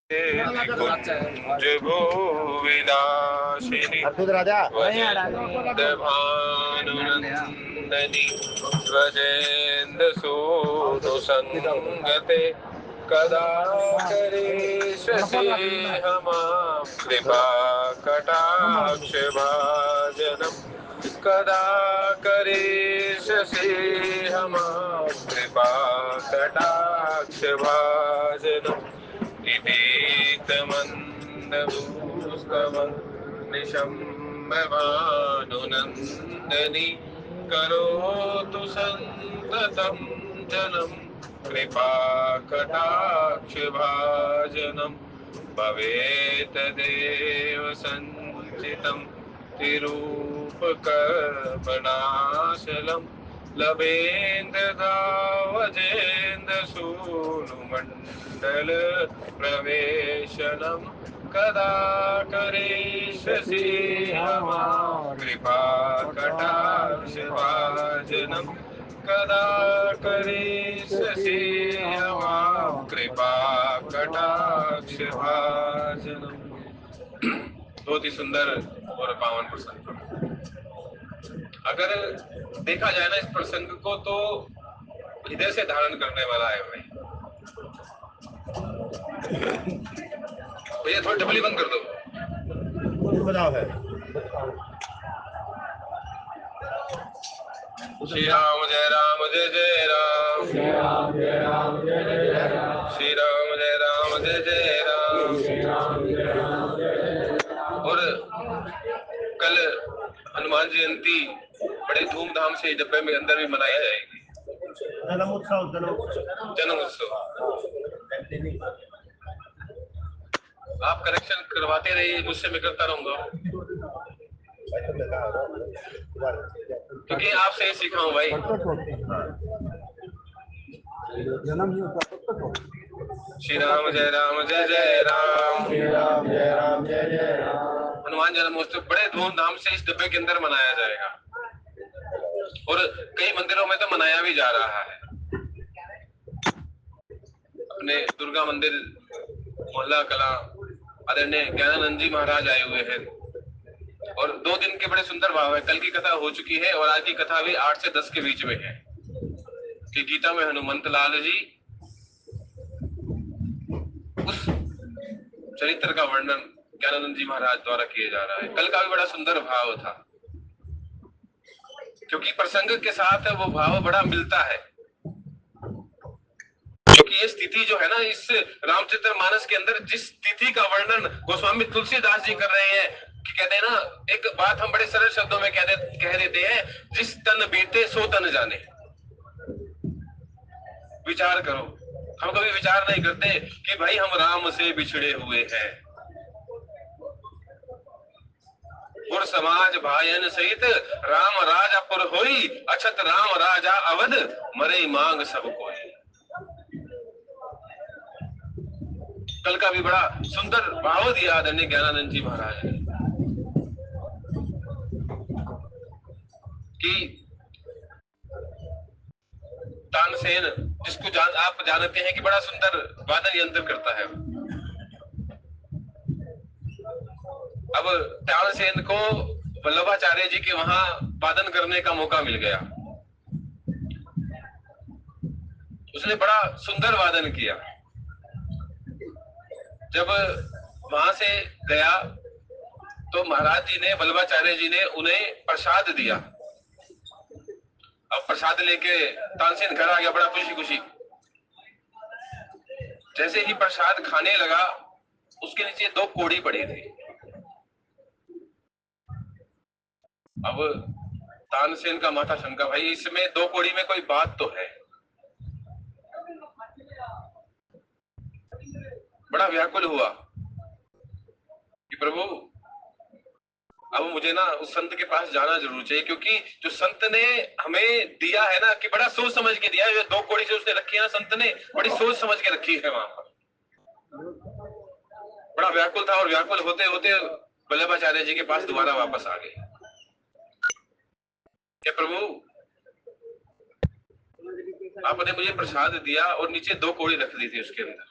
कुंज भूविलासिनी वजेन्द्रभानुनंदनी व्रजेन्द्र सूनु संगते कदा करिष्यसि हमां कृपा कटाक्ष भाजनम् कदा करिष्यसि हमां कृपा कटाक्ष भाजनम् इतीतमन्दभूस्तवं निशम्यमानुनन्दनी करोतु सन्ततं जनं कृपाकटाक्षभाजनं भवेत्तदेव सञ्चितं तिरूपकर्मणाशलं लभेन्द्रधावजेन्द्र सूनुमण्डल प्रवेशनं कदा करिष्यसि हमां कृपा कटाक्षभाजनं कदा करिष्यसि हमां कृपा कटाक्षभाजनं। बहुत ही सुंदर और पावन प्रसंग। अगर देखा जाए ना इस प्रसंग को तो हृदय से धारण करने वाला है भाई। भैया थोड़ी डबली बंद कर दो। बताओ है। श्री राम जय राम जय जय राम, श्री राम जय राम जय जय राम, श्री राम जय राम जय जय राम, श्री राम जय राम जय जय राम। और कल हनुमान जयंती बड़े धूमधाम से डब्बे में अंदर भी मनाया जाएगी। जन्म उत्सव आप करेक्शन करवाते रहिए, मुझसे मैं करता रहूंगा क्योंकि आपसे ही सीखा हूं भाई। श्री राम जय राम जय जय राम, श्री राम जय राम जय जय राम। हनुमान जन्मोत्सव बड़े धूमधाम से इस डब्बे के अंदर मनाया जाएगा और कई मंदिरों में तो मनाया भी जा रहा है। अपने दुर्गा मंदिर मोहल्ला कला आदरणीय ज्ञानानंद जी महाराज आए हुए हैं और 2 दिन के बड़े सुंदर भाव है। कल की कथा हो चुकी है और आज की कथा भी 8 से 10 के बीच में है कि गीता में हनुमंत लाल जी उस चरित्र का वर्णन ज्ञानानंद जी महाराज द्वारा किया जा रहा है। कल का भी बड़ा सुंदर भाव था क्योंकि प्रसंग के साथ वो भाव बड़ा मिलता है। क्योंकि ये स्थिति जो है ना इस रामचरितमानस के अंदर जिस स्थिति का वर्णन गोस्वामी तुलसीदास जी कर रहे हैं कि कहते हैं ना, एक बात हम बड़े सरल शब्दों में कह देते हैं, जिस तन बीते सो तन जाने। विचार करो, हम कभी विचार नहीं करते कि भाई हम राम से बिछड़े हुए हैं और समाज भायन सहित राम राजापुर होई, अछत राम राजा अवध मरे मांग सब कोई। कल का भी बड़ा सुंदर भाव दिया आदरणीय ज्ञानानंद जी महाराज ने कि तानसेन जिसको आप जानते हैं कि बड़ा सुंदर वादन यंत्र करता है। अब तानसेन को वल्लभाचार्य जी के वहां वादन करने का मौका मिल गया। उसने बड़ा सुंदर वादन किया। जब वहां से गया तो महाराज जी ने, वल्लभाचार्य जी ने उन्हें प्रसाद दिया। अब प्रसाद लेके तानसेन घर आ गया बड़ा खुशी खुशी। जैसे ही प्रसाद खाने लगा उसके नीचे 2 कोड़ी पड़ी थी। अब तानसेन का माथा शंका, भाई इसमें 2 कोड़ी में कोई बात तो है। बड़ा व्याकुल हुआ कि प्रभु अब मुझे ना उस संत के पास जाना जरूर चाहिए, क्योंकि जो संत ने हमें दिया है ना कि बड़ा सोच समझ के दिया है। जो 2 कोड़ी से उसने रखी है ना संत ने, बड़ी सोच समझ के रखी है वहां पर। बड़ा व्याकुल था और व्याकुल होते होते वल्लभाचार्य जी के पास दोबारा वापस आ गए। क्या प्रभु आपने मुझे प्रसाद दिया और नीचे 2 कोड़ी रख दी थी उसके अंदर,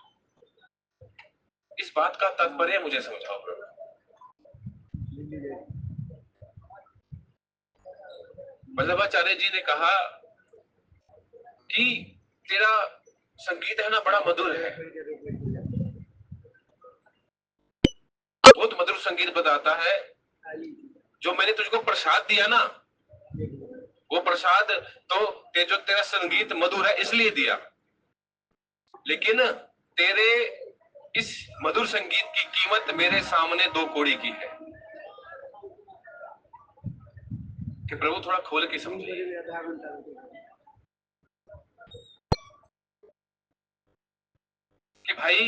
इस बात का तात्पर्य मुझे समझाओ प्रभु। वल्लभाचार्य जी ने कहा कि तेरा संगीत है ना बड़ा मधुर है, बहुत मधुर संगीत बताता है। जो मैंने तुझको प्रसाद दिया ना, वो प्रसाद तो जो तेरा संगीत मधुर है इसलिए दिया, लेकिन तेरे इस मधुर संगीत की कीमत मेरे सामने 2 कौड़ी की है। कि प्रभु थोड़ा खोल के समझिए कि भाई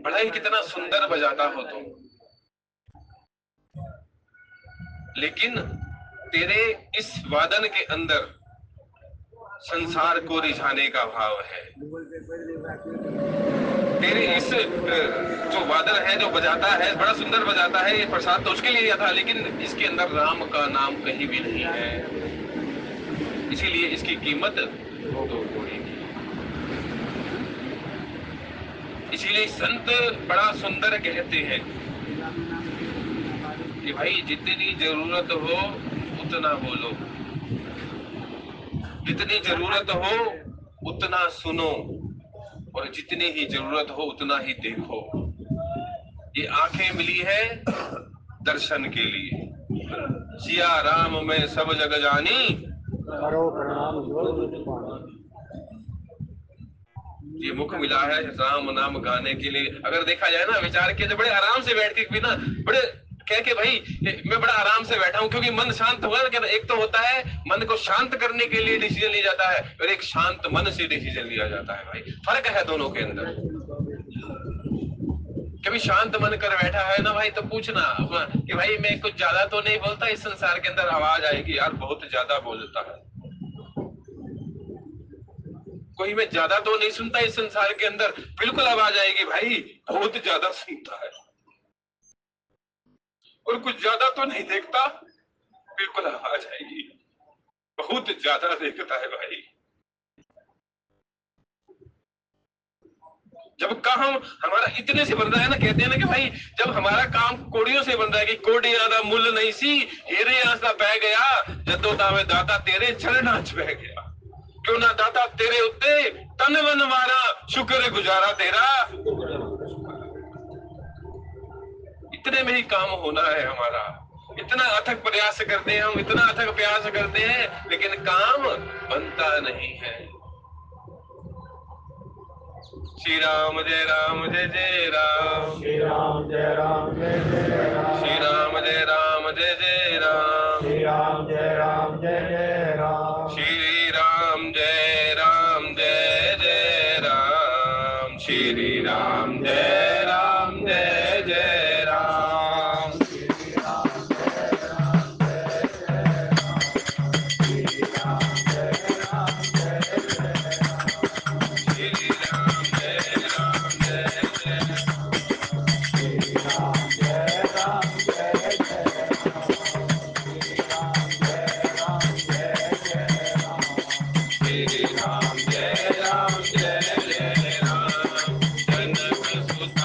बड़ा ही कितना सुंदर बजाता हो तुम, लेकिन तेरे इस वादन के अंदर संसार को रिझाने का भाव है। तेरे इस जो वादन है, जो बजाता है, बड़ा सुंदर बजाता है, ये प्रसाद तो उसके लिए दिया था, लेकिन इसके अंदर राम का नाम कहीं भी नहीं है, इसीलिए इसकी कीमत 2 कौड़ी की। इसीलिए संत बड़ा सुंदर कहते हैं कि भाई जितनी जरूरत हो उतना बोलो, जितनी जरूरत हो उतना सुनो, और जितनी ही जरूरत हो उतना ही देखो। ये आंखें मिली है दर्शन के लिए। सिया राम में सब जग जानी, करो प्रणाम जो तुझ पानी। ये मुख मिला है राम नाम गाने के लिए। अगर देखा जाए ना, विचार किया, बड़े आराम से बैठ के भी ना, बड़े कह के भाई मैं बड़ा आराम से बैठा हूं, क्योंकि मन शांत होगा ना। एक तो होता है मन को शांत करने के लिए डिसीजन लिया जाता है, और एक शांत मन से डिसीजन लिया जाता है। भाई फर्क है दोनों के अंदर। कभी शांत मन कर बैठा है ना भाई, तो पूछना कि भाई मैं कुछ ज्यादा तो नहीं बोलता, इस संसार के अंदर आवाज आएगी यार बहुत ज्यादा बोलता है। कोई मैं ज्यादा तो नहीं सुनता इस संसार के अंदर, बिल्कुल आवाज आएगी भाई बहुत ज्यादा सुनता है। और कुछ ज्यादा तो नहीं देखता, बिल्कुल आवाज आएगी बहुत ज्यादा देखता है भाई। जब काम हमारा इतने से बन रहा है ना, कहते हैं ना कि भाई जब हमारा काम कोड़ियों से बन रहा है कि कोड़ी आदा मुल नहीं सी हीरे आसा बह गया, जदों दावे दाता तेरे चरणा च बह गया। क्यों ना दाता तेरे उत्ते तन मन मारा, शुक्र गुजारा तेरा। इतने में ही काम होना है हमारा। इतना अथक प्रयास करते हैं हम, इतना अथक प्रयास करते हैं, लेकिन काम बनता नहीं है। श्री राम जय राम जय जय राम, श्री राम जय राम जय जय राम, श्री राम जय राम जय जय राम, श्री राम जय राम जय जय राम, श्री राम जय राम जय जय राम, श्री राम जय राम जय जय राम, श्री राम जय राम जय जय राम, श्री राम जय राम जय जय राम, श्री राम जय राम जय जय राम, श्री राम जय राम जय जय राम, श्री राम जय राम जय जय राम, श्री राम जय राम जय जय राम, जनक सुत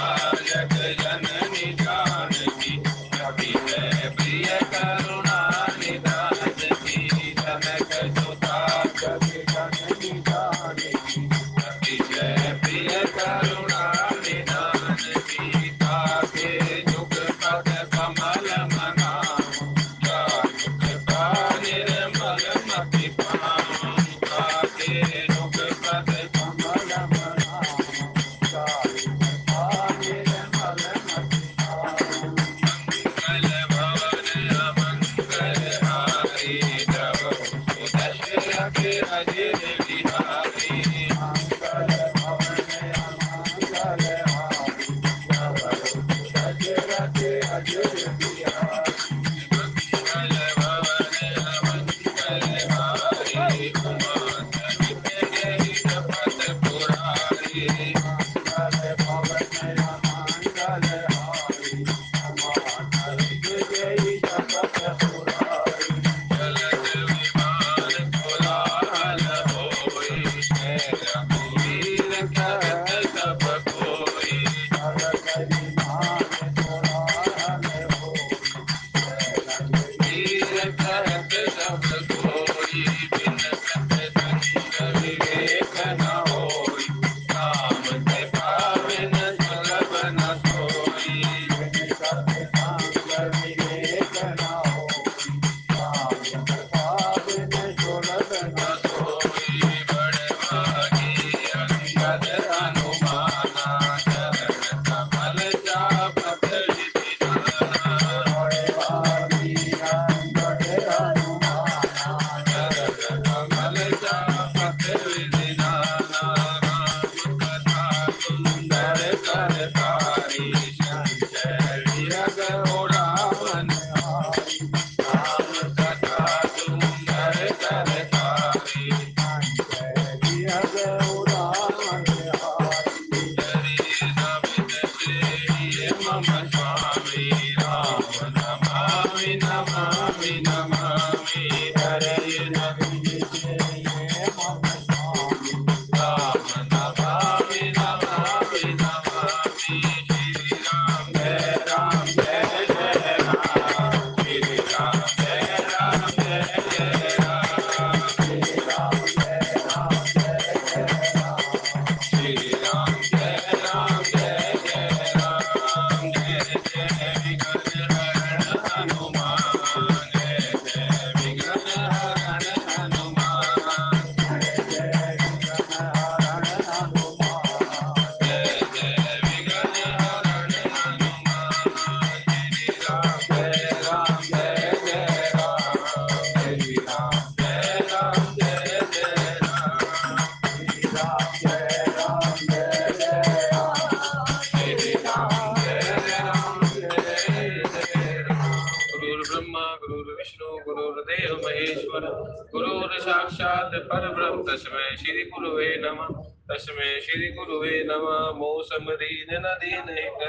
साक्षात् परब्रह्म तस्मै श्री गुरुवे नमः। तस्मै श्री गुरुवे नमः। मौसम दीन न दीन हित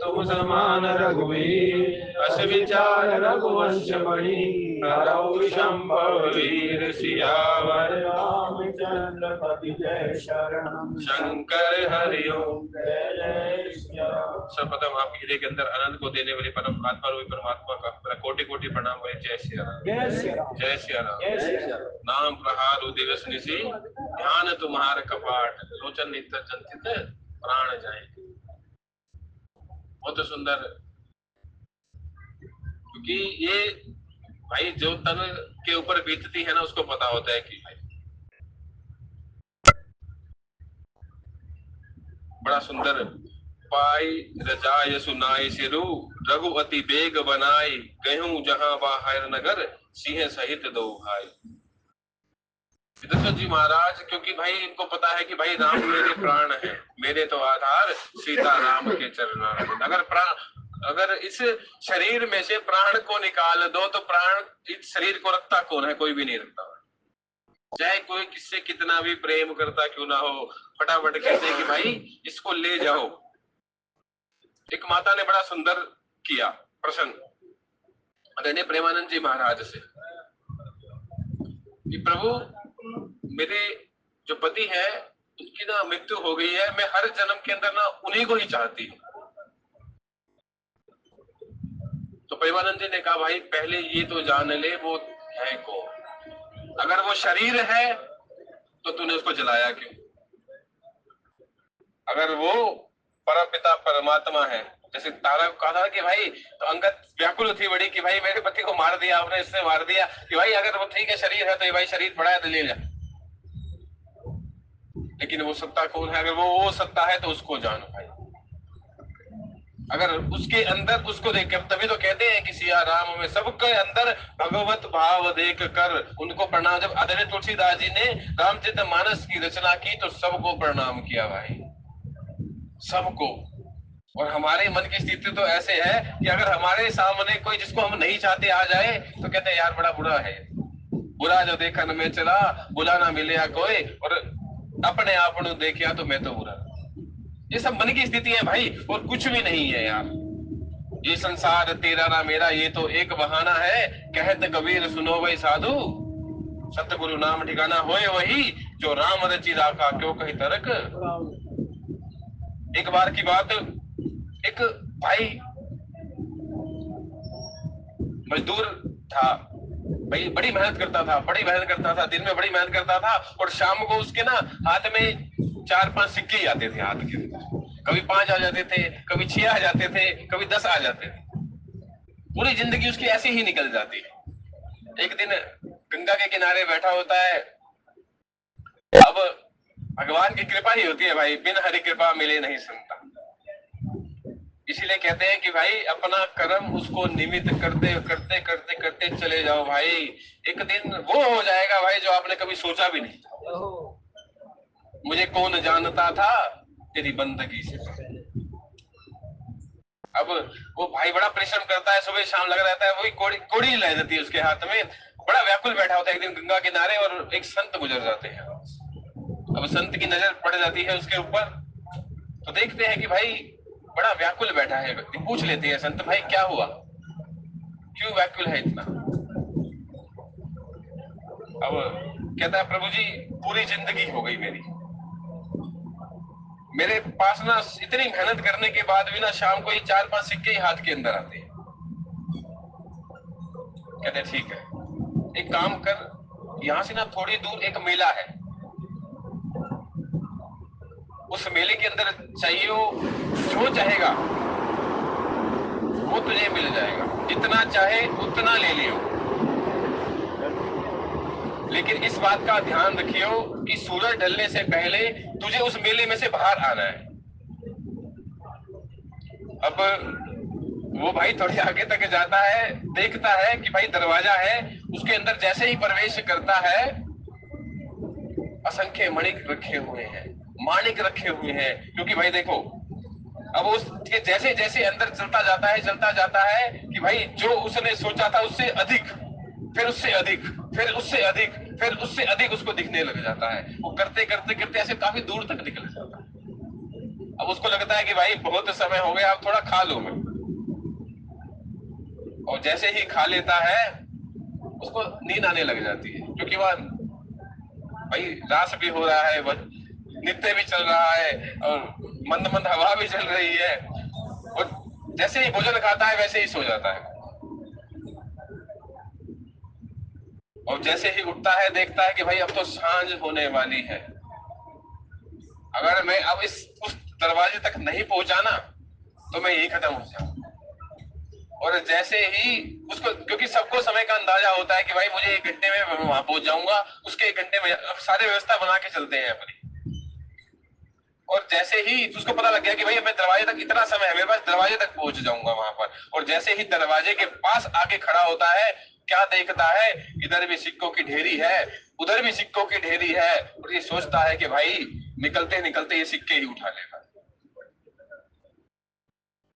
तुम समान रघुवीर। अस विचार रघुवंश मणि हरौ विशंभव वीर। सियावर रामचंद्र पति जय शरणम शंकर हरि ओम जय जय श्री राम। सर्वप्रथम आप हृदय के अंदर आनंद को देने वाले परम आत्मा रूपी परमात्मा का कोटि कोटि प्रणाम है। जय श्री राम। जय श्री राम। जय श्री राम। जय श्री राम। नाम प्रहार दिवस निसी ध्यान तुम्हार कपाट लोचन नित्य चंचित प्राण जाए। बहुत सुंदर, क्योंकि ये भाई जो तन के ऊपर बीतती है ना उसको पता होता है कि भाई बड़ा सुंदर। पाई रजाय सुनाई सिरु रघुपति बेग बनाई गहूं जहां बाहर नगर सिंह सहित दो भाई। दशरथ जी महाराज, क्योंकि भाई इनको पता है कि भाई राम मेरे प्राण है, मेरे तो आधार सीता राम के चरणारविंद। अगर इस शरीर में से प्राण को निकाल दो तो प्राण इस शरीर को रखता कौन है? कोई भी नहीं रखता। चाहे कोई किससे कितना भी प्रेम करता क्यों ना हो, फटाफट कहते कि भाई इसको ले जाओ। एक माता ने बड़ा सुंदर किया प्रश्न आदरणीय प्रेमानंद जी महाराज से कि प्रभु मेरे जो पति है उनकी ना मृत्यु हो गई है, मैं हर जन्म के अंदर ना उन्हीं को ही चाहती हूँ। तो प्रेमानंद जी ने कहा भाई पहले ये तो जान ले वो है कौन। अगर वो शरीर है तो तूने उसको जलाया क्यों? अगर वो परमपिता परमात्मा है, जैसे तारा को कहा था कि भाई तो अंगद व्याकुल थी बड़ी कि भाई मेरे पति को मार दिया आपने, इससे मार दिया, कि भाई अगर वो ठीक है शरीर है तो ये भाई शरीर पड़ा है तो ले जा। लेकिन वो सत्ता कौन है? अगर वो सत्ता है तो उसको जानो भाई। अगर उसके अंदर उसको देख के, तभी तो कहते हैं कि सिया राम में सबके अंदर भगवत भाव देख कर उनको प्रणाम। जब आदरणीय तुलसीदास जी ने रामचरितमानस की रचना की तो सबको प्रणाम किया भाई, सबको। और हमारे मन की स्थिति तो ऐसे है कि अगर हमारे सामने कोई जिसको हम नहीं चाहते आ जाए तो कहते हैं यार बड़ा बुरा है, बुरा जो देखन में चला बुला ना मिले कोई, और अपने आप देखिया तो मैं तो बुरा। ये सब मन की स्थिति है भाई, और कुछ भी नहीं है यार। ये संसार तेरा ना मेरा ये तो एक बहाना है, कहत कबीर सुनो वही साधु सतगुरु नाम ठिकाना होए वही, जो राम रचि राखा क्यों कही तरक। एक बार की बात, एक भाई मजदूर था भाई, बड़ी मेहनत करता था, बड़ी मेहनत करता था, दिन में बड़ी मेहनत करता था, और शाम को उसके ना हाथ में 4-5 सिक्के ही आते थे हाथ के अंदर। कभी 5 आ जाते थे, कभी 6 आ जाते थे, कभी 10 आ जाते थे। पूरी जिंदगी उसकी ऐसी ही निकल जाती है। एक दिन गंगा के किनारे बैठा होता है। अब भगवान की कृपा ही होती है भाई, बिन हरि कृपा मिले नहीं सुनता। इसीलिए कहते हैं कि भाई अपना कर्म उसको निमित्त करते करते करते करते चले जाओ भाई, एक दिन वो हो जाएगा भाई जो आपने कभी सोचा भी नहीं था। मुझे कौन जानता था तेरी बंदगी से। अब वो भाई बड़ा परिश्रम करता है, सुबह शाम लगा रहता है, वही कोड़ी ले जाती है उसके हाथ में, बड़ा व्याकुल बैठा होता है एक दिन गंगा किनारे, और एक संत गुजर जाते हैं। अब संत की नजर पड़ जाती है उसके ऊपर, तो देखते हैं कि भाई बड़ा व्याकुल बैठा है व्यक्ति। पूछ लेते हैं संत भाई क्या हुआ, क्यों व्याकुल है इतना? अब कहता है प्रभु जी पूरी जिंदगी हो गई मेरे पास ना इतनी मेहनत करने के बाद भी ना शाम को ही 4-5 सिक्के ही हाथ के अंदर आते हैं। कहते ठीक है एक काम कर, यहां से ना थोड़ी दूर एक मेला है, उस मेले के अंदर चाहिए जो चाहेगा वो तुझे मिल जाएगा, जितना चाहे उतना ले लियो, लेकिन इस बात का ध्यान रखियो कि सूरज ढलने से पहले तुझे उस मेले में से बाहर आना है। अब वो भाई थोड़ी आगे तक जाता है, देखता है कि भाई दरवाजा है, उसके अंदर जैसे ही प्रवेश करता है असंख्य मणिक रखे हुए हैं, माणिक रखे हुए हैं। क्योंकि भाई देखो अब उसके जैसे जैसे अंदर चलता जाता है कि भाई जो उसने सोचा था उससे अधिक, फिर उससे अधिक, फिर उससे अधिक, फिर उससे अधिक उसको दिखने लग जाता है। वो करते करते करते ऐसे काफी दूर तक निकल जाता है। अब उसको लगता है कि भाई बहुत समय हो गया, अब थोड़ा खा लूं मैं। और जैसे ही खा लेता है उसको नींद आने लग जाती है, क्योंकि वह भाई रास भी हो रहा है, वह नृत्य भी चल रहा है और मंद मंद हवा भी चल रही है। और जैसे ही भोजन खाता है वैसे ही सो जाता है। और जैसे ही उठता है देखता है कि भाई अब तो सांझ होने वाली है, अगर मैं अब उस दरवाजे तक नहीं पहुंचा ना तो मैं यही खत्म हो जाऊंगा। और जैसे ही उसको, क्योंकि सबको समय का अंदाजा होता है कि भाई मुझे 1 घंटे में वहां पहुंच जाऊंगा, उसके 1 घंटे में सारे व्यवस्था बना के चलते हैं अपनी। और जैसे ही उसको पता लग गया कि भाई मैं दरवाजे तक इतना समय है मेरे पास, दरवाजे तक पहुंच जाऊंगा वहां पर। और जैसे ही दरवाजे के पास आके खड़ा होता है, क्या देखता है, इधर भी सिक्कों की ढेरी है, उधर भी सिक्कों की ढेरी है। और ये सोचता है कि भाई निकलते निकलते ये सिक्के ही उठा लेगा।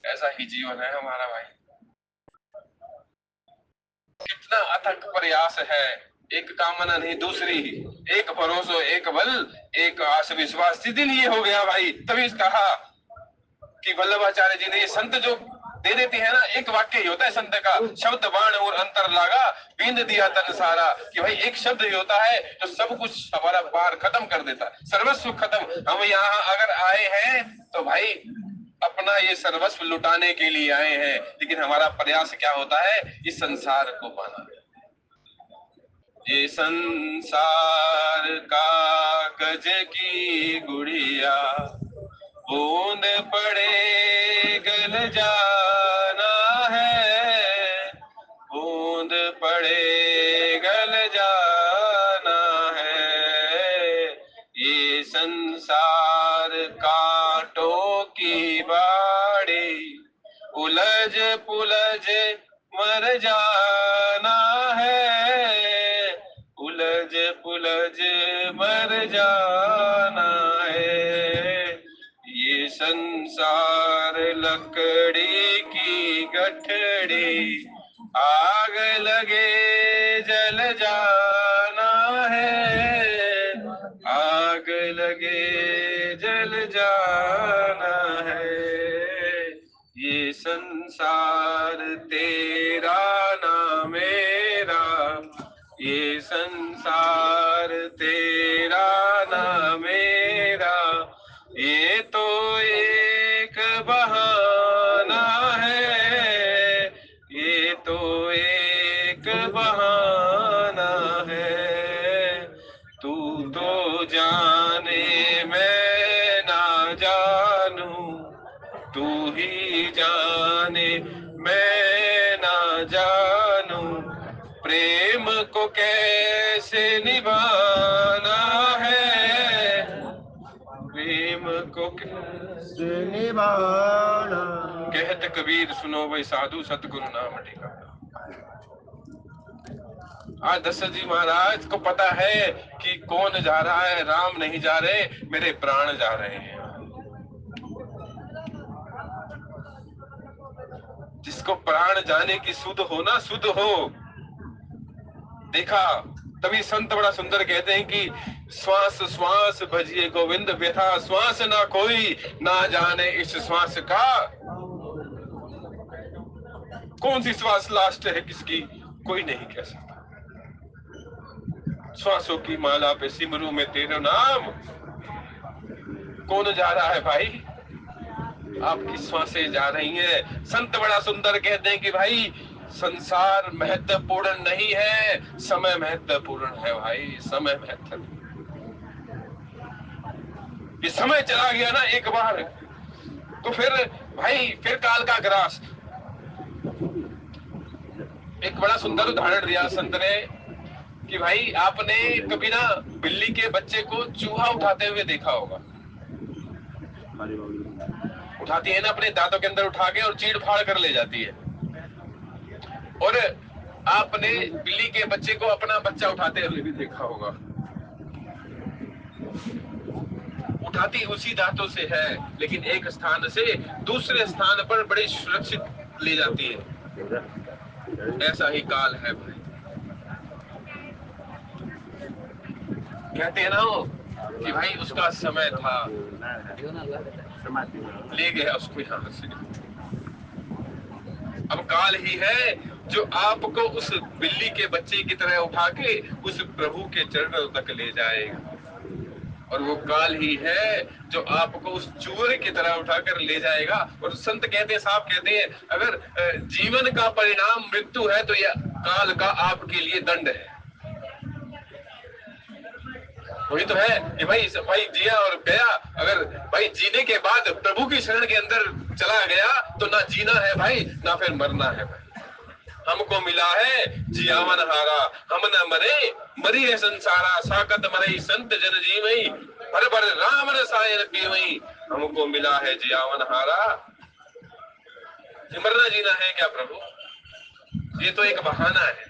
ऐसा ही जीवन है हमारा भाई। कितना अथक प्रयास है, एक कामना नहीं दूसरी, एक भरोसा एक बल, एक आस विश्वास। इसीलिए हो गया भाई, तभी कहा कि वल्लभाचार्य जी ने, ये संत जो दे देते हैं ना, एक वाक्य ही होता है संत का, शब्द बाण और अंतर लागा, बींद दिया तन सारा। कि भाई एक शब्द ही होता है जो सब कुछ हमारा पार खत्म कर देता है, सर्वस्व खत्म। हम यहाँ अगर आए हैं तो भाई अपना ये सर्वस्व लुटाने के लिए आए हैं, लेकिन हमारा प्रयास क्या होता है, इस संसार को पाना। ये संसार कागज की गुड़िया, बूंद पड़े गल जाना है, बूंद पड़े गल जाना है। ये संसार कांटों की बाड़ी, उलझ पुलझ मर जाना है, उलझ पुलझ मर जाना है। ये संसार लकड़ी की गठड़ी, आग लगे जल जाना है, आग लगे जल जाना है। ये संसार तेरा ना मेरा, ये संसार तेरा ना मेरा, ये तो एक बहाना है, ये तो एक बहाना है। तू तो जाने मैं ना जानूं, तू ही जाने मैं ना जानूं, प्रेम को कैसे निभाना है, प्रेम को कैसे निभाना। कहत कबीर सुनो भाई साधु, सतगुरु नाम ठिकाना। आज दशरथ जी महाराज को पता है कि कौन जा रहा है, राम नहीं जा रहे, मेरे प्राण जा रहे हैं। जिसको प्राण जाने की सुध हो ना, सुध हो, देखा। तभी संत बड़ा सुंदर कहते हैं कि श्वास श्वास भजिए गोविंद, व्यथा श्वास ना कोई, ना जाने इस श्वास का कौन सी श्वास लास्ट है किसकी, कोई नहीं कह सकता। श्वासों की माला पे सिमरू में तेरा नाम, कौन जा रहा है भाई, आपकी श्वासें जा रही हैं। संत बड़ा सुंदर कहते हैं कि भाई संसार महत्वपूर्ण नहीं है, समय महत्वपूर्ण है भाई, समय महत्वपूर्ण। ये समय चला गया ना एक बार तो फिर भाई फिर काल का ग्रास। एक बड़ा सुंदर उदाहरण दिया संत ने कि भाई आपने कभी ना बिल्ली के बच्चे को चूहा उठाते हुए देखा होगा, उठाती है ना अपने दांतों के अंदर उठा के और चीड़ फाड़ कर ले जाती है। और आपने बिल्ली के बच्चे को अपना बच्चा उठाते हुए भी देखा होगा, उठाती उसी दांतों से है, लेकिन एक स्थान से दूसरे स्थान पर बड़े सुरक्षित ले जाती है। ऐसा ही काल है भाई। कहते हैं ना वो कि भाई उसका समय था, ले गया उसको यहाँ से। अब काल ही है जो आपको उस बिल्ली के बच्चे की तरह उठा के उस प्रभु के चरणों तक ले जाएगा, और वो काल ही है जो आपको उस चूहे की तरह उठाकर ले जाएगा। और संत कहते हैं, साहब कहते हैं, अगर जीवन का परिणाम मृत्यु है तो यह काल का आपके लिए दंड है। वही तो है कि भाई जिया और गया। अगर भाई जीने के बाद प्रभु की शरण के अंदर चला गया तो ना जीना है भाई, ना फिर मरना है भाई। हमको मिला है जियावन हारा, हम न मरे मरी है संसारा, साकत मरे संत जन जीवई, भर भर राम रसायन पीवई। हमको मिला है जियावन हारा, मरना जीना है क्या प्रभु? ये तो एक बहाना है।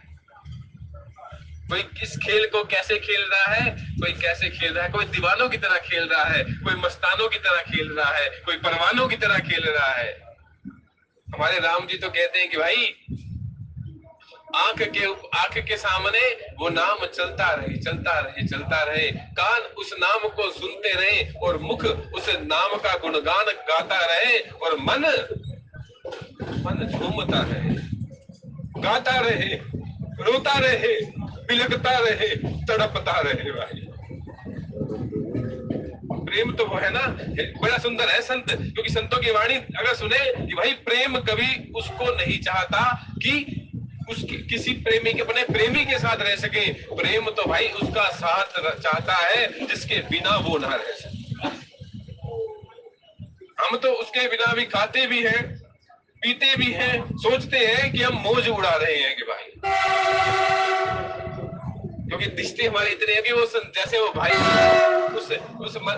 कोई किस खेल को कैसे खेल रहा है, कोई कैसे खेल रहा है, कोई दीवानों की तरह खेल रहा है, कोई मस्तानों की तरह खेल रहा है, कोई परवानों की तरह खेल रहा है। हमारे राम जी तो कहते हैं कि भाई आंख के सामने वो नाम चलता रहे, चलता रहे, चलता रहे, कान उस नाम को सुनते रहे और मुख उस नाम का गुणगान गाता रहे, और मन झूमता रहे, गाता रहे, रोता रहे, बिलकता रहे, तड़पता रहे। भाई प्रेम तो वो है ना, बड़ा सुंदर है संत, क्योंकि संतों की वाणी अगर सुने कि भाई प्रेम कभी उसको नहीं चाहता कि उसकी किसी प्रेमी के अपने प्रेमी के साथ रह सके। प्रेम तो भाई उसका साथ चाहता है जिसके बिना वो ना रह सके। हम तो उसके बिना भी खाते भी हैं, पीते भी हैं, सोचते हैं कि हम मौज उड़ा रहे हैं कि भाई, क्योंकि रिश्ते हमारे इतने हैं कि वो जैसे वो भाई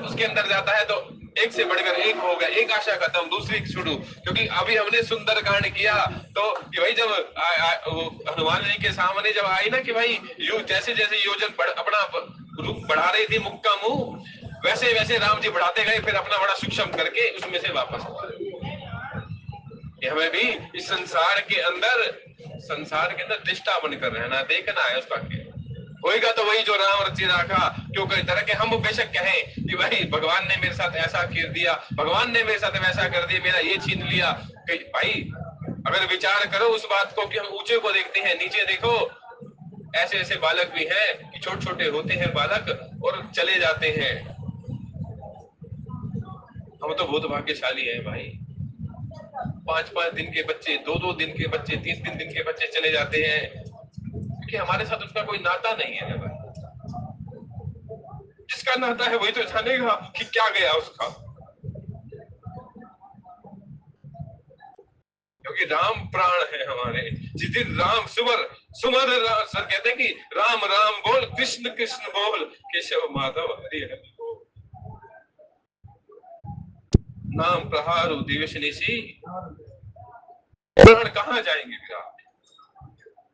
उसके अंदर जाता है तो एक से बढ़कर एक हो गया, एक आशा खत्म, दूसरी शुरू। क्योंकि अभी हमने सुंदर कांड किया तो कि भाई जब हनुमान जी के सामने जब आई ना कि भाई जैसे जैसे योजन अपना रूप बढ़ा रही थी मुक्का मुंह, वैसे वैसे राम जी बढ़ाते गए, फिर अपना बड़ा सूक्ष्म करके उसमें से वापस आ गए। हमें भी इस संसार के अंदर दृष्टा बनकर रहना, देखना है उसका क्या होएगा। तो वही जो राम रचि राखा, क्यों कई तरह के हम बेशक कहें कि भाई भगवान ने मेरे साथ ऐसा कर दिया, भगवान ने मेरे साथ वैसा कर दिया, मेरा ये छीन लिया। भाई अगर विचार करो उस बात को कि हम ऊंचे को देखते हैं, नीचे देखो ऐसे ऐसे बालक भी हैं कि छोटे छोटे होते हैं बालक और चले जाते हैं। हम तो बहुत भाग्यशाली हैं भाई, 5-5 दिन के बच्चे, 2-2 दिन के बच्चे, 3-3 दिन के बच्चे चले जाते हैं, क्योंकि हमारे साथ उसका कोई नाता नहीं है भाई। जिसका नाता है वही तो जानेगा कि क्या गया उसका, क्योंकि राम प्राण है हमारे। जिस दिन राम सुमर सर कहते हैं कि राम राम बोल, कृष्ण कृष्ण बोल, केशव माधव हरि हरि बोल। नाम प्रहारु दिवस निशी, प्राण कहाँ जाएंगे फिर आप,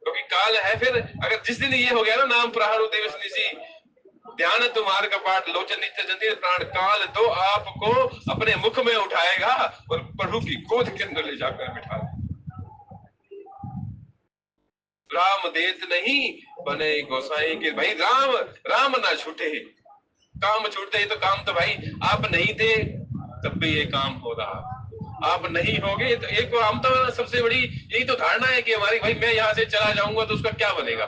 क्योंकि काल है। फिर अगर जिस दिन ये हो गया ना नाम प्रहारु दिवस निशी, ध्यान तुम्हार कपाट लोचन नित्य जंदीर, प्राण काल तो आपको अपने मुख में उठाएगा और प्रभु की गोद के अंदर ले जाकर बिठा देगा। राम देत नहीं बने गोसाई के, भाई राम ना छूटे, काम छूटते तो काम तो भाई आप नहीं थे तब भी ये काम हो रहा, आप नहीं होगे तो एक हम तो सबसे बड़ी यही तो धारणा है कि हमारी, भाई मैं यहाँ से चला जाऊंगा तो उसका क्या बनेगा,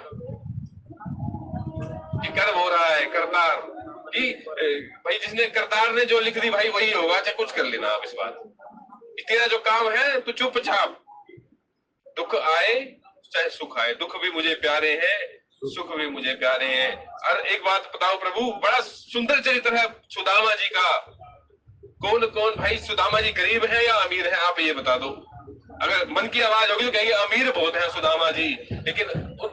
कि कर्म हो रहा है करतार कि भाई जिसने करतार ने जो लिख दी भाई वही होगा, चाहे कुछ कर लेना आप इस बात। तेरा जो काम है तो चुपचाप, दुख आए चाहे सुख आए, दुख भी मुझे प्यारे हैं, सुख भी मुझे प्यारे हैं। और एक बात बताओ प्रभु, बड़ा सुंदर चरित्र है सुदामा जी का। कौन कौन भाई सुदामा जी गरीब है या अमीर है, आप ये बता दो। अगर मन की आवाज होगी तो कहेंगे अमीर बहुत है सुदामा जी, लेकिन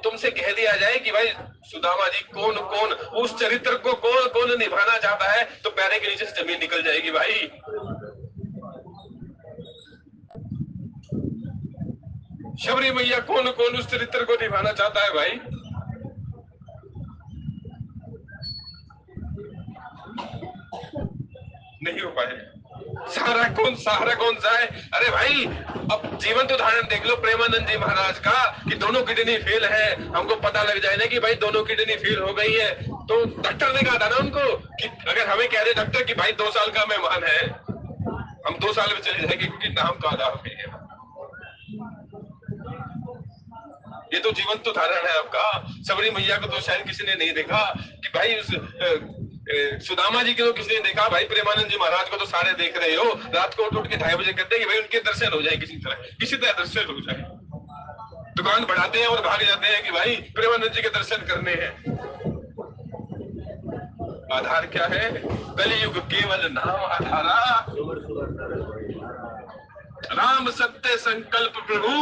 तुमसे कह दिया जाए कि भाई सुदामा जी कौन कौन उस चरित्र को कौन कौन निभाना चाहता है तो पैरे के नीचे से जमीन निकल जाएगी भाई। शबरी मैया कौन कौन उस चरित्र को निभाना चाहता है भाई। नहीं हो पाएगा। सहारा कौन सा है? अरे भाई अब जीवंत उदाहरण देख लो प्रेमानंद जी महाराज का कि दोनों किडनी फेल है, हमको पता लग जाए ना कि भाई दोनों किडनी फेल हो गई है, तो डॉक्टर ने कहा था ना उनको कि अगर हमें कह रहे डॉक्टर कि भाई 2 साल का मेहमान है, हम 2 साल में चले जाएंगे क्योंकि नाम का आधार है, ये तो जीवन तो धारण है आपका। सबरी मैया को तो शायद किसी ने नहीं देखा कि भाई उस सुदामा जी को तो किसी ने देखा, भाई प्रेमानंद जी महाराज को तो सारे देख रहे हो, रात को उठ के 2:30 बजे कहते हैं कि भाई उनके दर्शन हो जाए, किसी तरह दर्शन हो जाए, दुकान बढ़ाते हैं और भाग जाते हैं कि भाई प्रेमानंद जी के दर्शन करने हैं। आधार क्या है? कलियुग केवल नाम आधारा, राम सत्य संकल्प प्रभु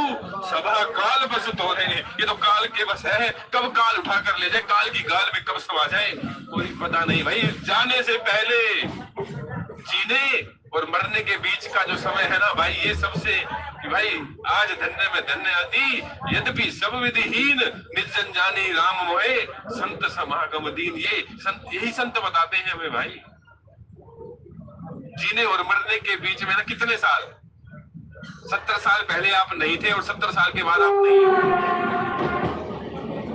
सभा काल बस तोरे। ये तो काल के बस है, कब काल उठा कर ले जाए, काल की गाल में कब समा जाए कोई पता नहीं। भाई जाने से पहले जीने और मरने के बीच का जो समय है ना भाई, ये सबसे कि भाई आज धन्य में धन्य अति, यद्यपि सब विधिहीन निज जन जानी राम मोहे, संत समागम दीन। ये संत, यही संत बताते हैं हमें भाई, जीने और मरने के बीच में ना कितने साल, 70 साल पहले आप नहीं थे और 70 साल के बाद आप नहीं हो,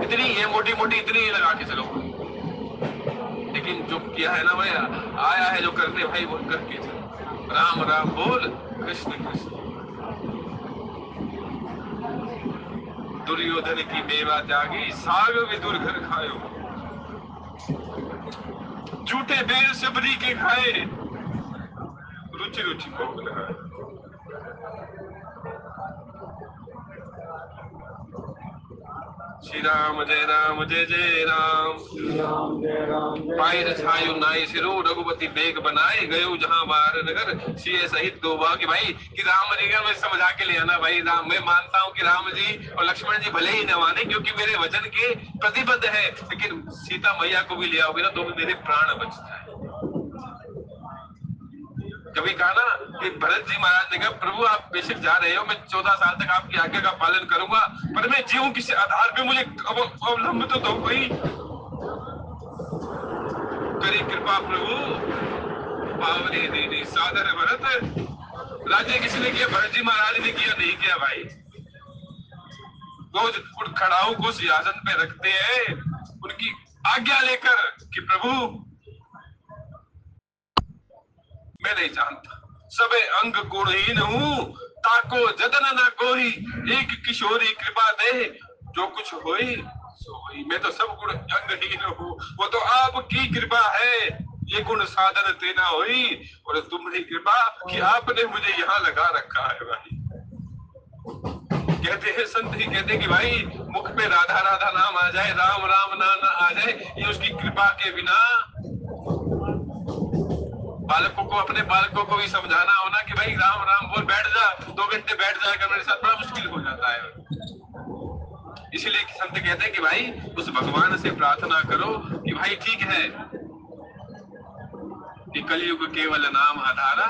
इतनी ये मोटी मोटी इतनी लगा के चलो। लेकिन जो किया है ना भाई, आया है जो करने भाई वो करके चलो। राम राम बोल, कृष्ण कृष्ण। दुर्योधन की मेवा त्यागी, साग विदुर घर खायो, झूठे बेर सबरी के खाए, रुचि रुचि भोग लगाए। श्री राम जय राम जय जय राम, पाई रछायु नाई सिरो, रघुपति बेग बनाए, गयो जहां बार नगर, सिए सहित दो बार। कि भाई कि राम जी का मैं समझा के ले आना भाई, राम मैं मानता हूँ कि राम जी और लक्ष्मण जी भले ही न माने क्योंकि मेरे वचन के प्रतिबद्ध है, लेकिन सीता मैया को भी ले आओगे ना तो मेरे प्राण बच जाए। कभी कहा ना कि भरत जी महाराज ने कहा प्रभु आप बेशक जा रहे हो, मैं 14 साल तक आपकी आज्ञा का पालन करूंगा, पर मैं जीऊं किसी आधार पे, मुझे अवलंब तो दो कोई, करी कृपा प्रभु पावनी दीनी सादर भरत। राज्य किसने किया? भरत जी महाराज ने किया, नहीं किया भाई। रोज उन खड़ाओं को सिंहासन पे रखते हैं उनकी आज्ञा लेकर कि प्रभु मैं नहीं जानता, सबे अंग गुणहीन हूँ, ताको जतन न कोई, एक किशोरी कृपा दे, जो कुछ होई सो होई। मैं तो सब गुण अंगहीन हूँ, वो तो आपकी कृपा है, ये गुण साधन तेना हुई, और तुम्हारी कृपा कि आपने मुझे यहाँ लगा रखा है भाई। कहते हैं संत ही कहते हैं कि भाई मुख पे राधा राधा नाम आ जाए, राम राम नाम आ जाए, ये उसकी कृपा के बिना। बालकों को, अपने बालकों को भी समझाना होना कि भाई राम राम बोल, बैठ जा 2 घंटे बैठ जाएगा मेरे साथ, बड़ा मुश्किल हो जाता है। इसलिए संत कहते हैं कि भाई उस भगवान से प्रार्थना करो कि भाई ठीक है कि कलयुग केवल नाम आधारा,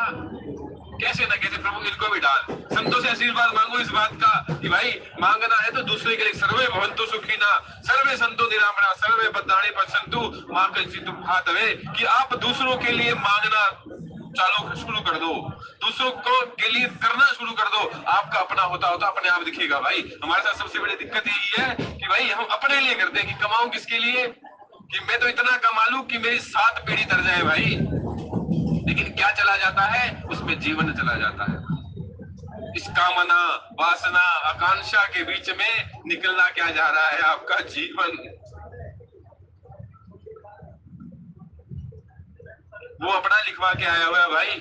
कैसे ना कैसे प्रभु इनको भी डाल। संतों से आशीर्वाद मांगो इस बात का कि भाई मांगना है तो दूसरे के लिए, सर्वे भवन्तु सुखिना सर्वे संतो निरामया सर्वे बद्धानि पश्यन्तु मां कश्चित् हातवे, कि आप दूसरों के लिए मांगना चालू शुरू कर दो, दूसरों को के लिए करना शुरू कर दो, आपका अपना होता होता अपने आप दिखेगा। भाई हमारे साथ सबसे बड़ी दिक्कत यही है कि भाई हम अपने लिए करते हैं कि कमाऊं किसके लिए, कि मैं तो इतना कमा लूं कि मेरी 7 पीढ़ी तर जाए भाई, लेकिन क्या चला जाता है उसमें, जीवन चला जाता है। इस कामना वासना आकांक्षा के बीच में निकलना क्या जा रहा है आपका जीवन। वो अपना लिखवा के आया हुआ है भाई,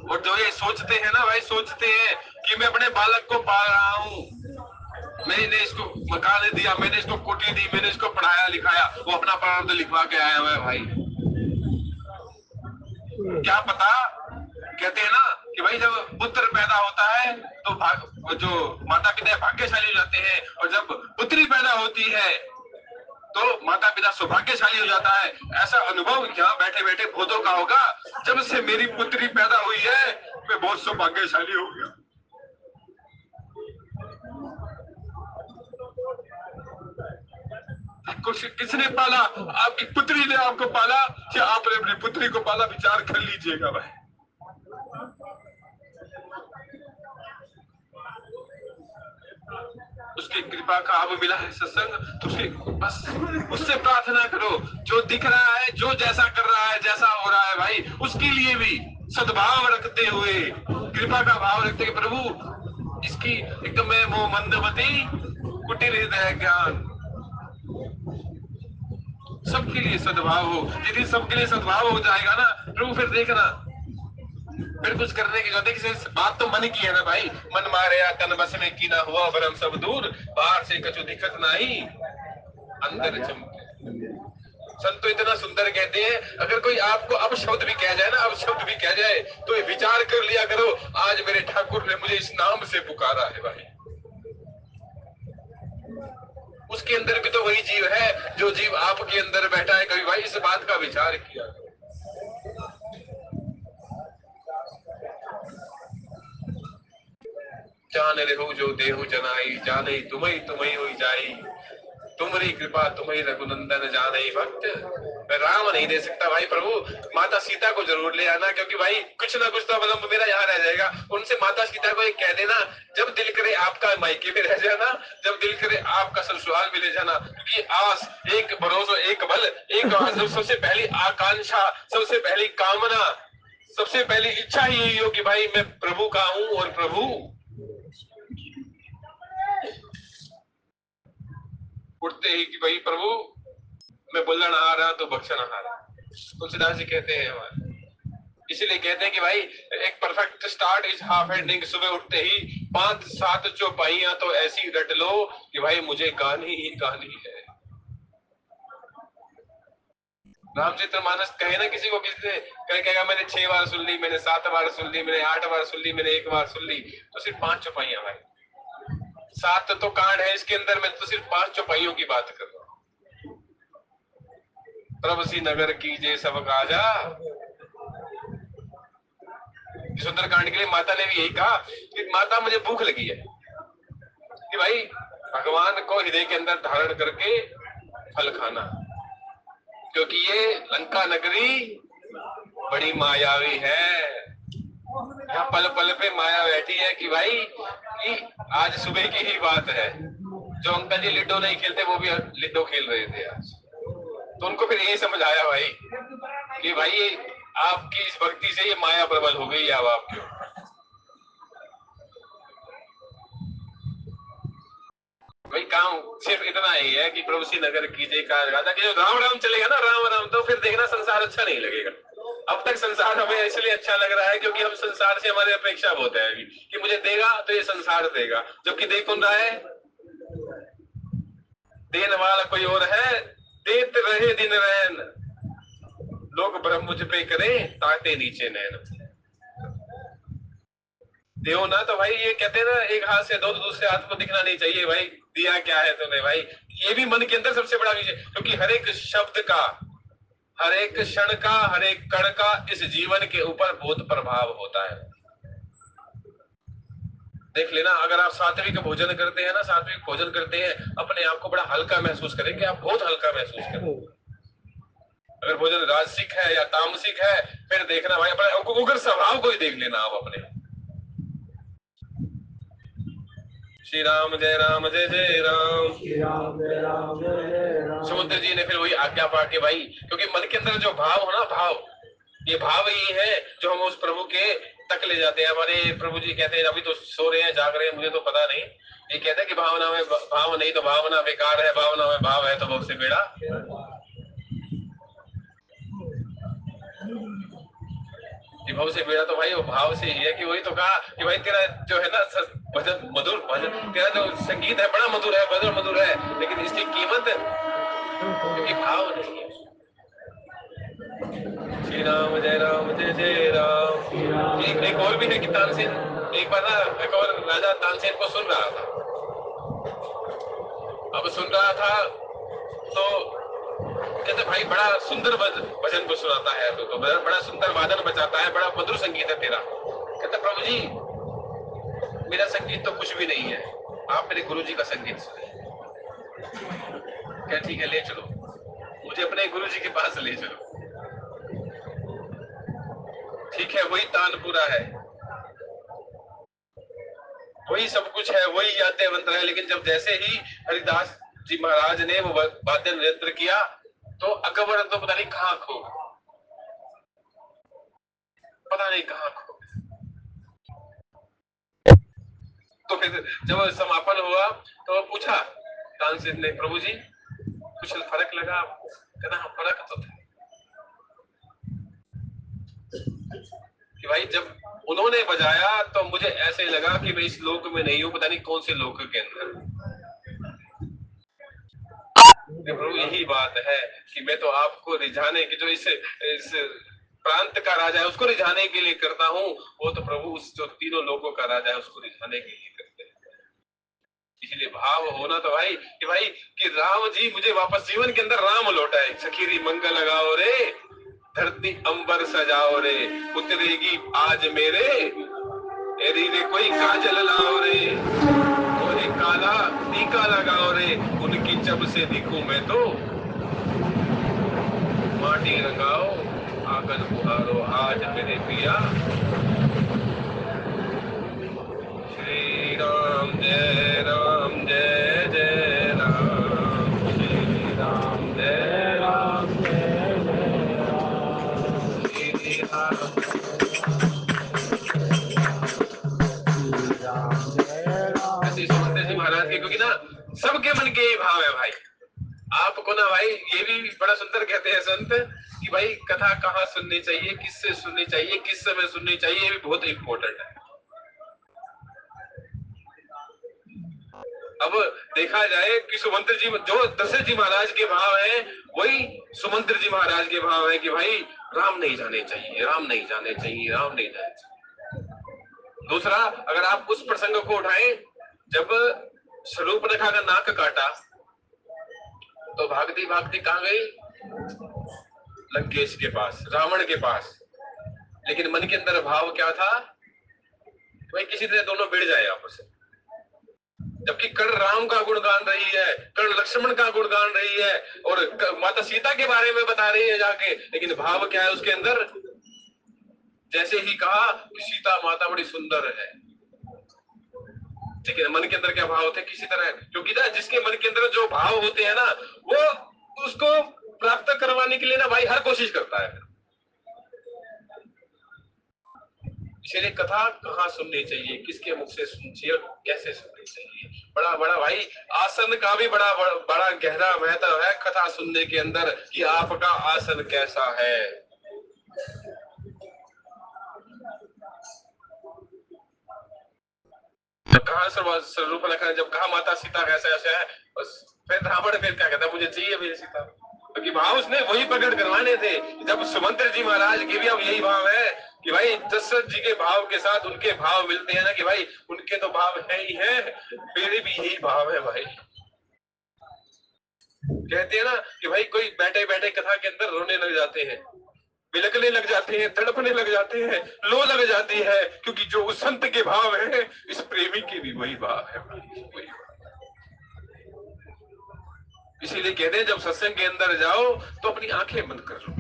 और जो ये सोचते हैं ना भाई, सोचते हैं कि मैं अपने बालक को पाल रहा हूँ, मैंने इसको मकान दिया, मैंने इसको कोठी दी, मैंने इसको पढ़ाया लिखाया, वो अपना प्रारब्ध लिखवा के आया हुआ है भाई। क्या पता, कहते हैं ना कि भाई जब पुत्र पैदा होता है तो जो माता पिता भाग्यशाली हो जाते हैं, और जब पुत्री पैदा होती है तो माता पिता सौभाग्यशाली हो जाता है। ऐसा अनुभव यहाँ बैठे बैठे बहुतों का होगा, जब से मेरी पुत्री पैदा हुई है मैं बहुत सौभाग्यशाली हो गया। किसने पाला? आपकी पुत्री ने आपको पाला या आपने अपनी पुत्री को पाला? विचार कर लीजिएगा भाई। उसके उसकी कृपा का अब मिला है सत्संग, तो उसकी बस उससे प्रार्थना करो। जो दिख रहा है, जो जैसा कर रहा है, जैसा हो रहा है भाई, उसके लिए भी सद्भाव रखते हुए, कृपा का भाव रखते हुए, प्रभु इसकी एकदम मैं वो मंदमती कुटिल हृदय ज्ञान, सबके लिए सद्भाव हो। यदि सबके लिए सद्भाव हो जाएगा ना प्रभु, फिर देखना, फिर कुछ करने की जरूरत है। बात तो मन की है ना भाई, मन मारे या तन बस में की ना हुआ भरम सब दूर, बाहर से कछु दिखत नहीं अंदर चमके। संत तो इतना सुंदर कहते हैं, अगर कोई आपको अब शब्द भी कह जाए ना, अब शब्द भी कह जाए, तो विचार कर लिया करो, आज मेरे ठाकुर ने मुझे इस नाम से पुकारा है भाई। उसके अंदर भी तो वही जीव है जो जीव आपके अंदर बैठा है। कभी भाई इस बात का विचार किया? जान रहो जो देहु जनाई, जाने तुम्हें तुम्हें हुई जाई, तुम्हारी कृपा तुम्हें रघुनंदन जाने भक्त। मैं राम नहीं दे सकता भाई प्रभु, माता सीता को जरूर ले आना, क्योंकि भाई कुछ ना कुछ तो अवलंब मेरा यहाँ रह जाएगा। उनसे माता सीता को एक कह देना, जब दिल करे आपका मायके में रह जाना, जब दिल करे आपका ससुराल में ले जाना। क्योंकि आस, एक भरोसा, एक बल, एक सबसे पहली आकांक्षा, सबसे पहली कामना, सबसे पहली इच्छा ही यही हो कि भाई मैं प्रभु का हूं, और प्रभु उठते ही कि भाई प्रभु मैं बोलना आ रहा तो बख्शना आ रहा। तुलसीदास जी कहते हैं हमारे, इसीलिए कहते हैं कि भाई एक perfect start is half ending. सुबह उठते ही 5-7 चौपाइयां तो ऐसी रट लो कि भाई मुझे गानी ही गानी है। रामचरितमानस कहे ना किसी को, किसी ने कहेगा मैंने 6 बार सुन ली, मैंने 7 बार सुन ली, मैंने 8 बार सुन ली, मैंने 1 बार सुन ली, तो सिर्फ 5 चौपाइयां भाई। 7 तो कांड है इसके अंदर, मैं तो सिर्फ 5 चौपाइयों की बात कर रहा हूँ। प्रभु सी नगर कीजिए सब काजा। सुंदरकांड के लिए माता ने भी यही कहा कि माता मुझे भूख लगी है, कि भाई भगवान को हृदय के अंदर धारण करके फल खाना, क्योंकि ये लंका नगरी बड़ी मायावी है। यहाँ पल पल पे माया बैठी है कि भाई कि आज सुबह की ही बात है, जो अंकल जी लिडो नहीं खेलते वो भी लिडो खेल रहे थे आज। तो उनको फिर यही समझ आया भाई कि भाई आपकी इस भक्ति से ये माया प्रबल हो गई अब आपके। भाई काम सिर्फ इतना ही है कि प्रभु श्री नगर कीजिए राजा के, जो राम राम चलेगा ना, राम राम, तो फिर देखना संसार अच्छा नहीं लगेगा। अब तक संसार हमें इसलिए अच्छा लग रहा है क्योंकि हम संसार से हमारी अपेक्षा बहुत है कि मुझे देगा तो ये संसार देगा, जबकि देख कौन रहा है, देने वाला कोई और है। देते रहे दिन रैन, लोग ब्रह्म मुझ पे करें ताते नीचे नैन। देहो ना तो भाई ये कहते हैं ना, एक हाथ से दो तो दूसरे हाथ को दिखना नहीं चाहिए भाई, दिया क्या है तूने भाई। ये भी मन के अंदर सबसे बड़ा विषय, क्योंकि हर एक शब्द का, हर एक क्षण का, हर एक कण का इस जीवन के ऊपर बहुत प्रभाव होता है। देख लेना, अगर आप सात्विक भोजन करते हैं ना, सात्विक भोजन करते हैं, अपने आप को बड़ा हल्का महसूस करेंगे, आप बहुत हल्का महसूस करेंगे। अगर भोजन राजसिक है या तामसिक है, फिर देखना भाई अपने उग्र स्वभाव को ही देख लेना आप अपने। श्री राम जय राम जय जय राम, श्री राम जय राम जय जय राम। समुद्र जी ने फिर वही आज्ञा पा के भाई, क्योंकि मन के अंदर जो भाव हो ना, भाव, ये भाव ही है जो हम उस प्रभु के तक ले जाते हैं। हमारे प्रभु जी कहते हैं अभी तो सो रहे हैं, जाग रहे हैं, मुझे तो पता नहीं, ये कहते हैं कि भावना में भाव नहीं तो भावना बेकार है, भावना में भाव है तो बहुत से बेड़ा। भाव से बेड़ा तो भाई वो भाव से ही है, कि वही तो कहा कि भाई तेरा जो है ना भजन मधुर, भजन तेरा जो संगीत है बड़ा मधुर है, मधुर मधुर है, लेकिन इसकी कीमत क्योंकि भाव नहीं है। श्री राम जय राम जय जय राम। एक और भी है कि तानसेन एक बार ना, एक और राजा तानसेन को सुन रहा था। अब सुन रहा था तो कहते भाई बड़ा सुंदर भजन को सुनाता है, तो बड़ा सुंदर वादन बजाता है, बड़ा मधुर संगीत है तेरा। कहते प्रभु जी मेरा संगीत तो कुछ भी नहीं है, आप मेरे गुरु जी का संगीत सुने। क्या ठीक है, ले चलो मुझे अपने गुरु जी के पास ले चलो। ठीक है, वही तानपुरा है, वही सब कुछ है, वही यादें मंत्र है। लेकिन जब जैसे ही हरिदास जी महाराज ने वो वाद्य नृत्य किया तो अकबर तो पता नहीं कहाँ खो, पता नहीं कहाँ खो। तो फिर जब समापन हुआ तो पूछा तानसेन ने, प्रभु जी कुछ फर्क लगा आपको? कहना हाँ फर्क तो था कि भाई जब उन्होंने बजाया तो मुझे ऐसे लगा कि मैं इस लोक में नहीं हूँ, पता नहीं कौन से लोक के अंदर। प्रभु यही बात है कि मैं तो आपको रिझाने की, जो इस प्रांत का राजा है उसको रिझाने के लिए करता हूँ, वो तो प्रभु उस जो तीनों लोगों का राजा है उसको रिझाने के लिए करते हैं। इसलिए भाव होना तो भाई कि राम जी मुझे वापस जीवन के अंदर राम लौटाए। सखीरी मंगल लगाओ रे, धरती अंबर सजाओ रे, उतरेगी आज मेरे एरी रे कोई काजल लाओ रे, और एक काला टीका लगाओ रे, उनकी जब से दिखूं मैं तो माटी रंगाओ आंगन बुहारो आज मेरे पिया। श्री राम जय राम जय जय राम, श्री राम जय राम जय जय राम, श्री राम सुमंत जी महाराज के, क्योंकि ना सबके मन के यही भाव है भाई। आपको ना भाई ये भी बड़ा सुंदर कहते हैं संत कि भाई कथा कहाँ सुननी चाहिए, किससे सुननी चाहिए, किस समय सुननी चाहिए, ये भी बहुत इंपॉर्टेंट है। अब देखा जाए कि सुमंत जी जो दशरथ जी महाराज के भाव है वही सुमंत जी महाराज के भाव है कि भाई राम नहीं जाने चाहिए, राम नहीं जाने चाहिए, राम नहीं जाने चाहिए। दूसरा, अगर आप उस प्रसंग को उठाएं जब शूर्पणखा का नाक काटा तो भागती भागती कहां गई? लंकेश के पास, रावण के पास। लेकिन मन के अंदर भाव क्या था? भाई किसी तरह दोनों भिड़ जाए आपस में। जबकि कर्ण राम का गुण गान रही है, कर्ण लक्ष्मण का गुण गान रही है, और माता सीता के बारे में बता रही है जाके, लेकिन भाव क्या है उसके अंदर? जैसे ही कहा कि सीता माता बड़ी सुंदर है, ठीक है, मन के अंदर क्या भाव थे? किसी तरह, क्योंकि ना जिसके मन के अंदर जो भाव होते हैं ना वो उसको प्राप्त करवाने के लिए ना भाई हर कोशिश करता है। इसलिए कथा कहाँ सुननी चाहिए, किसके मुख से सुननी चाहिए, कैसे सुननी चाहिए, बड़ा बड़ा भाई आसन का भी बड़ा बड़ा गहरा महत्व है कथा सुनने के अंदर कि आपका आसन कैसा है। कहा शूर्पणखा ने जब कहा माता सीता कैसा ऐसा है, बस फिर रावण फिर क्या कहता, मुझे चाहिए मेरी सीता, क्योंकि भाव उसने वही प्रकट करवाने थे। जब सुमंत जी महाराज के भी अब यही भाव है कि भाई दशरथ जी के भाव के साथ उनके भाव मिलते हैं ना, कि भाई उनके तो भाव है ही है, मेरे भी यही भाव है भाई। कहते हैं ना कि भाई कोई बैठे बैठे कथा के अंदर रोने लग जाते हैं, बिलकने लग जाते हैं, तड़पने लग जाते हैं, लो लग जाती है, क्योंकि जो उस संत के भाव है इस प्रेमी के भी वही भाव है, वही। इसीलिए कहते हैं जब सत्संग के अंदर जाओ तो अपनी आंखें बंद कर लो,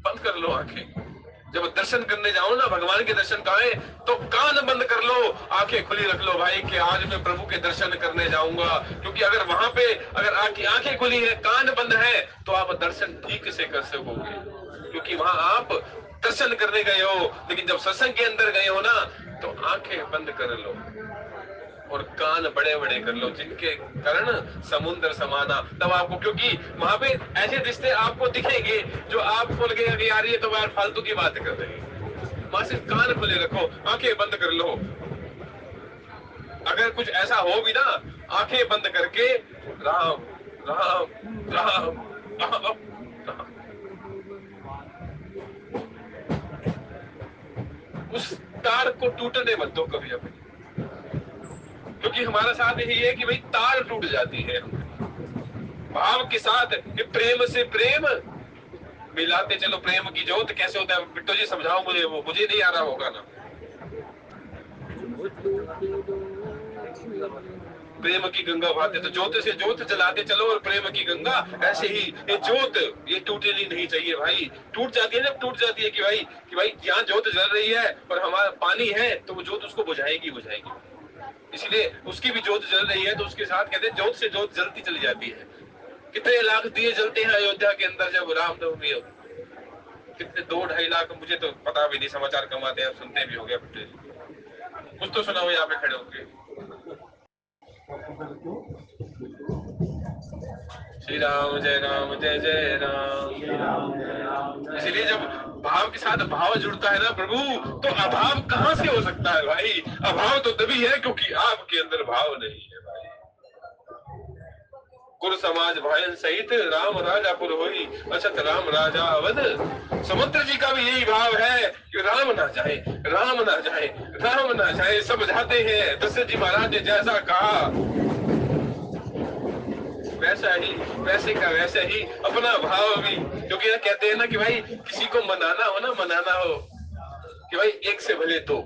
बंद कर लो आंखें। जब दर्शन करने जाओ ना, भगवान के दर्शन का है तो कान बंद कर लो, आंखें खुली रख लो भाई कि आज मैं प्रभु के दर्शन करने जाऊंगा। क्योंकि अगर वहां पे अगर आपकी आंखें खुली है, कान बंद है, तो आप दर्शन ठीक से कर सकोगे, क्योंकि वहां आप दर्शन करने गए हो। लेकिन जब सत्संग के अंदर गए हो ना तो आंखें बंद कर लो और कान बड़े बड़े कर लो, जिनके कारण समुद्र समाना। तब आपको, क्योंकि वहां पे ऐसे रिश्ते आपको दिखेंगे जो आपको लगेगा कि यार ये तो यार फालतू की बात कर रहे हैं। वहां सिर्फ कान खुले रखो, आंखें बंद कर लो। अगर कुछ ऐसा हो भी ना, आंखें बंद करके राम राम राम राम, राम। उस तार को टूटने मत दो कभी अपनी, क्योंकि हमारा साथ यही है कि भाई तार टूट जाती है भाव के साथ। प्रेम से प्रेम मिलाते चलो, प्रेम की ज्योत कैसे होता है बिट्टू जी समझाओ मुझे, वो मुझे नहीं आ रहा होगा ना। प्रेम की गंगा बहाते, तो ज्योत से ज्योत जलाते चलो और प्रेम की गंगा ऐसे ही ये ज्योत ये टूटनी नहीं चाहिए भाई। टूट जाती है जब टूट जाती है कि भाई यहाँ ज्योत जल रही है और हमारा पानी है तो वो ज्योत उसको बुझाएगी बुझाएगी। इसलिए उसकी भी ज्योत जल रही है तो उसके साथ कहते हैं ज्योत से ज्योत जलती चली जाती है। कितने लाख दिए जलते हैं अयोध्या के अंदर जब रामनवमी हो, कितने 2-2.5 लाख, मुझे तो पता भी नहीं, समाचार कम आते हैं, सुनते भी हो गया। कुछ तो सुना हो यहाँ पे खड़े होके। श्री राम जय राम जय जय राम। इसलिए जब भाव के साथ भाव जुड़ता है ना प्रभु, तो अभाव कहाँ से हो सकता है भाई। अभाव तो तभी है क्योंकि आपके अंदर भाव नहीं है भाई। कुल समाज भायन सहित राम राजा पुर होई, अछत राम राजा अवध। समुद्र जी का भी यही भाव है कि राम ना जाए, राम ना जाए, राम ना जाए, सब जाते हैं। दशरथ जी महाराज ने जैसा कहा वैसा ही, वैसे का वैसे ही अपना भाव भी। क्योंकि कहते हैं ना कि भाई किसी को मनाना हो ना, मनाना हो कि भाई एक से भले दो।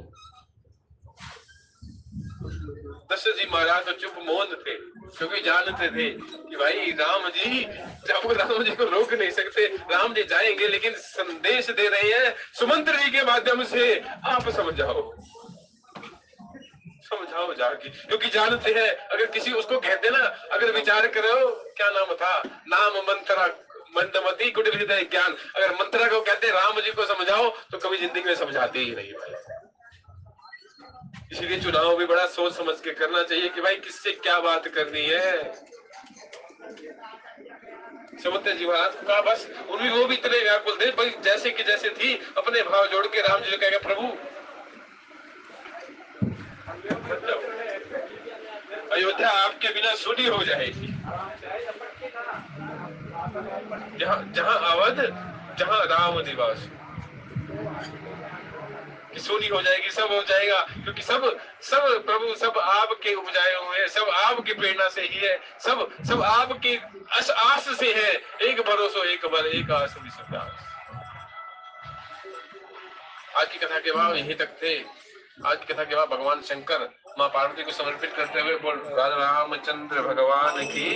दशरथ जी महाराज तो चुप मौन थे क्योंकि जानते थे कि भाई राम जी, जब राम जी को रोक नहीं सकते, राम जी जाएंगे लेकिन संदेश दे रहे हैं सुमंत्र जी के माध्यम से, आप समझाओ समझाओ जाके। क्योंकि जानते हैं अगर किसी उसको कहते ना, अगर विचार करो क्या नाम था, नाम मंत्रा मंदमती कुटिल हृदय ज्ञान, अगर मंत्रा को कहते राम जी को समझाओ तो कभी जिंदगी में समझाते ही नहीं भाई। इसीलिए चुनाव भी बड़ा सोच समझ के करना चाहिए कि भाई किससे क्या बात करनी है। समुद्र जी महाराज का बस उन्हीं वो भी इतने व्याकुल थे भाई, जैसे कि जैसे थी अपने भाव जोड़ के राम जी कहेगा प्रभु अयोध्या आपके बिना सुनी हो जाएगी। जहाँ जहाँ अवध जहाँ राम निवास की सोनी हो जाएगी, सब हो जाएगा। क्योंकि सब सब प्रभु सब आपके उपजाए हुए हैं, सब आपकी प्रेरणा से ही है, सब सब आपकी आस से है। एक भरोसा एक बल एक आस विश्वास। आज की कथा के भाव यहीं तक थे। आज की कथा के बाद भगवान शंकर माँ पार्वती को समर्पित करते हुए बोल रामचंद्र भगवान की